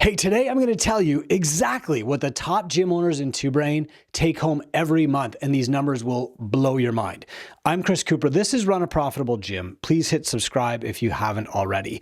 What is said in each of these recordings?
Hey, today I'm going to tell you exactly what the top gym owners in Two Brain take home every month, and these numbers will blow your mind. I'm Chris Cooper. This is Run a Profitable Gym. Please hit subscribe if you haven't already.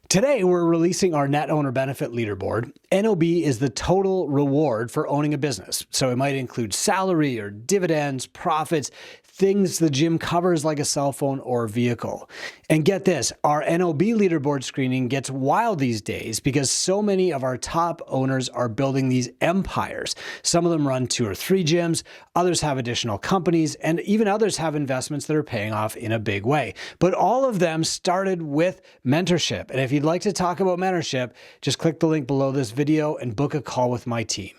Today, we're releasing our net owner benefit leaderboard. NOB is the total reward for owning a business. So it might include salary or dividends, profits, things the gym covers like a cell phone or vehicle. And get this, our NOB leaderboard screening gets wild these days because so many of our top owners are building these empires. Some of them run 2 or 3 gyms, others have additional companies, and even others have investments that are paying off in a big way. But all of them started with mentorship. And if you'd like to talk about mentorship, just click the link below this video and book a call with my team.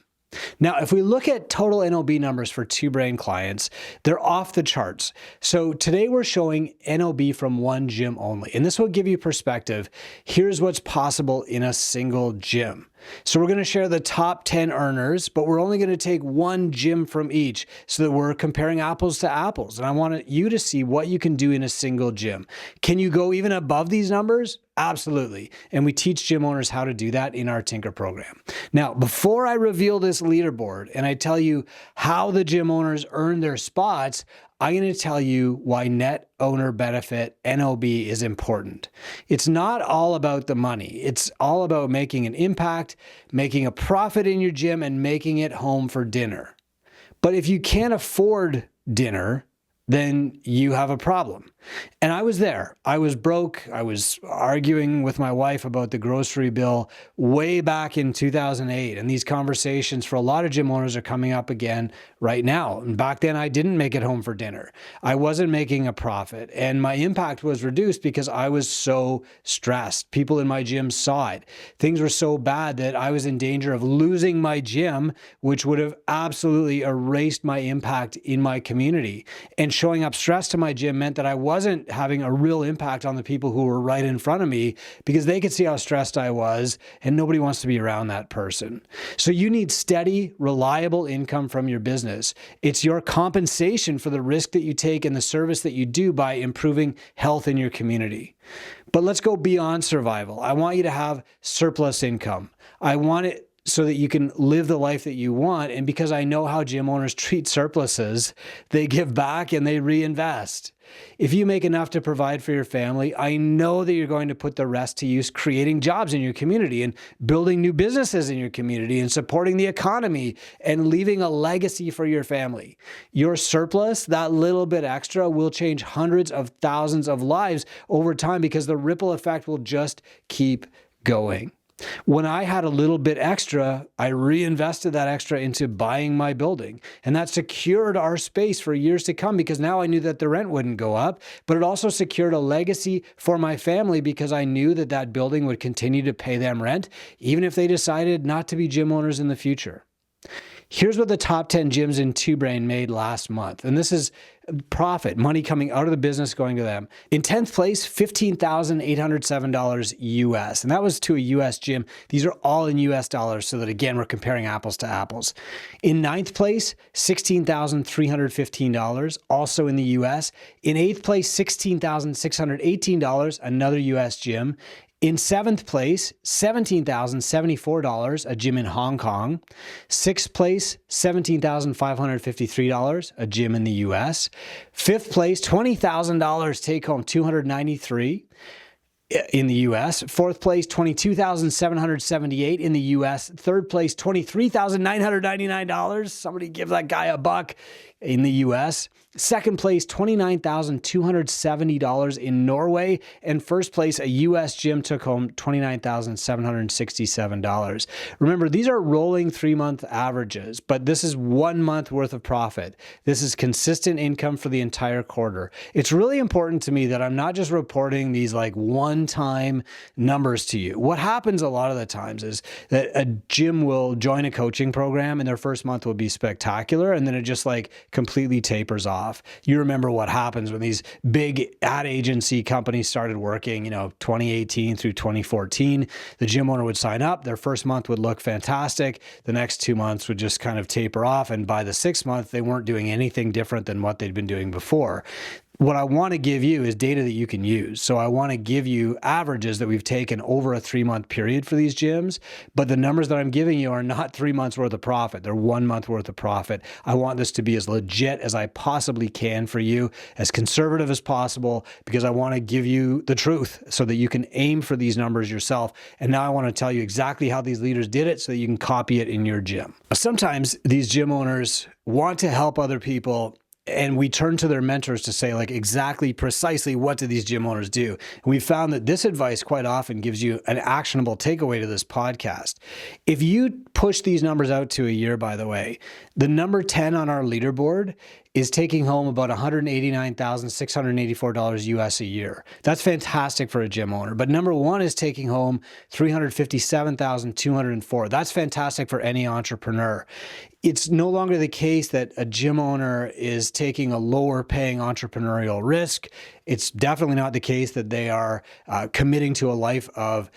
Now, if we look at total NOB numbers for Two Brain clients, they're off the charts. So today we're showing NOB from one gym only, and this will give you perspective. Here's what's possible in a single gym. So we're going to share the top 10 earners, but we're only going to take one gym from each so that we're comparing apples to apples. And I want you to see what you can do in a single gym. Can you go even above these numbers? Absolutely. And we teach gym owners how to do that in our Tinker program. Now, before I reveal this leaderboard and I tell you how the gym owners earn their spots, I'm going to tell you why net owner benefit NOB is important. It's not all about the money. It's all about making an impact, making a profit in your gym, and making it home for dinner. But if you can't afford dinner, then you have a problem. And I was there. I was broke. I was arguing with my wife about the grocery bill way back in 2008. And these conversations for a lot of gym owners are coming up again right now. And back then I didn't make it home for dinner. I wasn't making a profit. And my impact was reduced because I was so stressed. People in my gym saw it. Things were so bad that I was in danger of losing my gym, which would have absolutely erased my impact in my community. And showing up stressed to my gym meant that I wasn't having a real impact on the people who were right in front of me because they could see how stressed I was, and nobody wants to be around that person. So you need steady, reliable income from your business. It's your compensation for the risk that you take and the service that you do by improving health in your community. But let's go beyond survival. I want you to have surplus income. I want it so that you can live the life that you want. And because I know how gym owners treat surpluses, they give back and they reinvest. If you make enough to provide for your family, I know that you're going to put the rest to use creating jobs in your community and building new businesses in your community and supporting the economy and leaving a legacy for your family. Your surplus, that little bit extra, will change hundreds of thousands of lives over time because the ripple effect will just keep going. When I had a little bit extra, I reinvested that extra into buying my building. And that secured our space for years to come because now I knew that the rent wouldn't go up, but it also secured a legacy for my family because I knew that that building would continue to pay them rent, even if they decided not to be gym owners in the future. Here's what the top 10 gyms in Two Brain made last month. And this is profit, money coming out of the business going to them. In 10th place, $15,807 US. And that was to a US gym. These are all in US dollars so that, again, we're comparing apples to apples. In 9th place, $16,315, also in the US. In 8th place, $16,618, another US gym. In 7th place, $17,074, a gym in Hong Kong. 6th place, $17,553, a gym in the US. 5th place, $20,000 take home, $293 in the US. 4th place, $22,778 in the US. 3rd place, $23,999. Somebody give that guy a buck in the US. 2nd place, $29,270 in Norway. And 1st place, a US gym took home $29,767. Remember, these are rolling 3-month averages, but this is 1 month worth of profit. This is consistent income for the entire quarter. It's really important to me that I'm not just reporting these like one-time numbers to you. What happens a lot of the times is that a gym will join a coaching program and their first month will be spectacular, and then it just like completely tapers off. You remember what happens when these big ad agency companies started working, 2018 through 2014. The gym owner would sign up. Their first month would look fantastic. The next 2 months would just kind of taper off. And by the 6th month, they weren't doing anything different than what they'd been doing before. What I want to give you is data that you can use. So I want to give you averages that we've taken over a 3-month period for these gyms, but the numbers that I'm giving you are not 3 months worth of profit. They're 1 month worth of profit. I want this to be as legit as I possibly can for you, as conservative as possible, because I want to give you the truth so that you can aim for these numbers yourself. And now I want to tell you exactly how these leaders did it so that you can copy it in your gym. Sometimes these gym owners want to help other people, and we turn to their mentors to say, like, exactly, precisely what do these gym owners do? And we found that this advice quite often gives you an actionable takeaway to this podcast. If you push these numbers out to a year, by the way, the number 10 on our leaderboard is taking home about $189,684 US a year. That's fantastic for a gym owner. But number 1 is taking home $357,204. That's fantastic for any entrepreneur. It's no longer the case that a gym owner is taking a lower paying entrepreneurial risk. It's definitely not the case that they are committing to a life of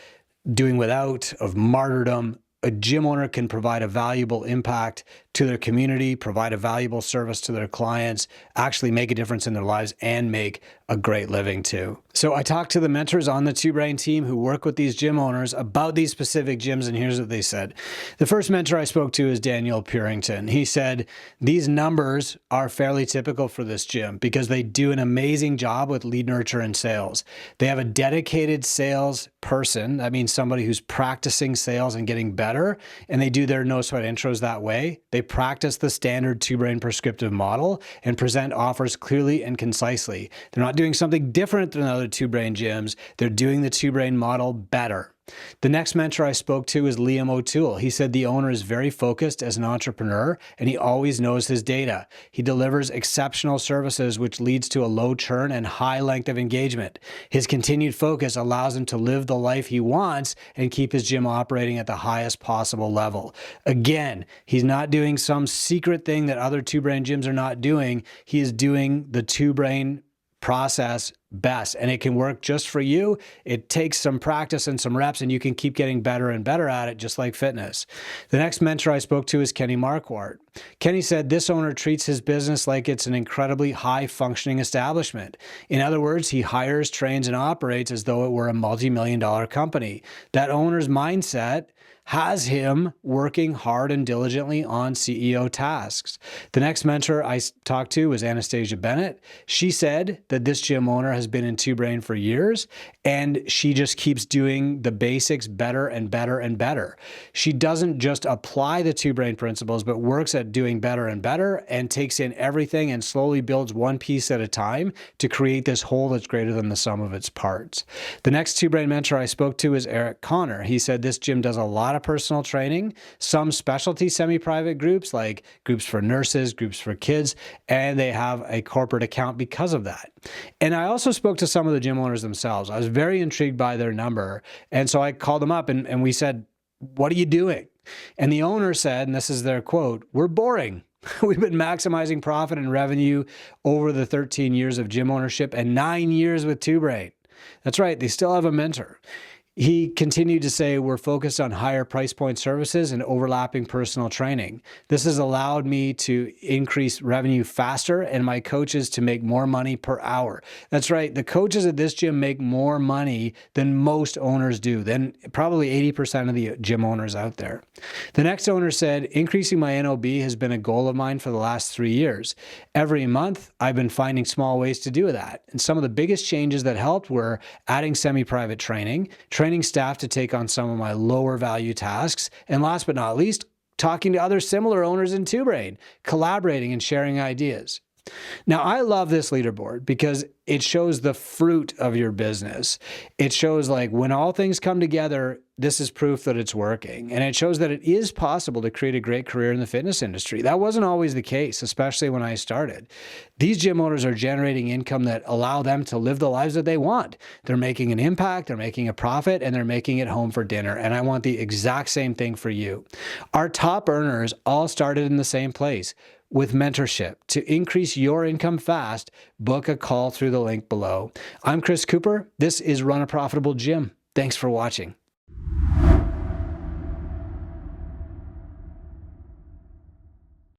doing without, of martyrdom. A gym owner can provide a valuable impact to their community, provide a valuable service to their clients, actually make a difference in their lives, and make a great living too. So I talked to the mentors on the Two Brain team who work with these gym owners about these specific gyms, and here's what they said. The first mentor I spoke to is Daniel Purington. He said, these numbers are fairly typical for this gym because they do an amazing job with lead nurture and sales. They have a dedicated sales person. That means somebody who's practicing sales and getting better, and they do their no sweat intros that way. They practice the standard Two Brain prescriptive model and present offers clearly and concisely. They're not doing something different than other Two Brain gyms. They're doing the Two Brain model better. The next mentor I spoke to is Liam O'Toole. He said the owner is very focused as an entrepreneur and he always knows his data. He delivers exceptional services, which leads to a low churn and high length of engagement. His continued focus allows him to live the life he wants and keep his gym operating at the highest possible level. Again, he's not doing some secret thing that other Two Brain gyms are not doing. He is doing the Two Brain process best, and it can work just for you. It takes some practice and some reps, and you can keep getting better and better at it, just like fitness. The next mentor I spoke to is Kenny Marquardt. Kenny said this owner treats his business like it's an incredibly high-functioning establishment. In other words, he hires, trains, and operates as though it were a multi-million-dollar company. That owner's mindset has him working hard and diligently on CEO tasks. The next mentor I talked to was Anastasia Bennett. She said that this gym owner has been in Two Brain for years, and she just keeps doing the basics better and better and better. She doesn't just apply the Two Brain principles, but works at doing better and better and takes in everything and slowly builds one piece at a time to create this whole that's greater than the sum of its parts. The next Two Brain mentor I spoke to is Eric Connor. He said this gym does a lot of personal training, some specialty semi-private groups like groups for nurses, groups for kids, and they have a corporate account because of that. And I also spoke to some of the gym owners themselves. I was very intrigued by their number. And so I called them up and we said, what are you doing? And the owner said, and this is their quote, "We're boring. We've been maximizing profit and revenue over the 13 years of gym ownership and 9 years with Two Brain." That's right. They still have a mentor. He continued to say, we're focused on higher price point services and overlapping personal training. This has allowed me to increase revenue faster and my coaches to make more money per hour. That's right. The coaches at this gym make more money than most owners do, than probably 80% of the gym owners out there. The next owner said, increasing my NOB has been a goal of mine for the last 3 years. Every month, I've been finding small ways to do that. And some of the biggest changes that helped were adding semi-private training staff to take on some of my lower value tasks, and last but not least, talking to other similar owners in Two Brain, collaborating and sharing ideas. Now, I love this leaderboard because it shows the fruit of your business. It shows like when all things come together, this is proof that it's working. And it shows that it is possible to create a great career in the fitness industry. That wasn't always the case, especially when I started. These gym owners are generating income that allow them to live the lives that they want. They're making an impact, they're making a profit, and they're making it home for dinner. And I want the exact same thing for you. Our top earners all started in the same place, with mentorship. To increase your income fast, book a call through the link below. I'm Chris Cooper. This is Run a Profitable Gym. Thanks for watching.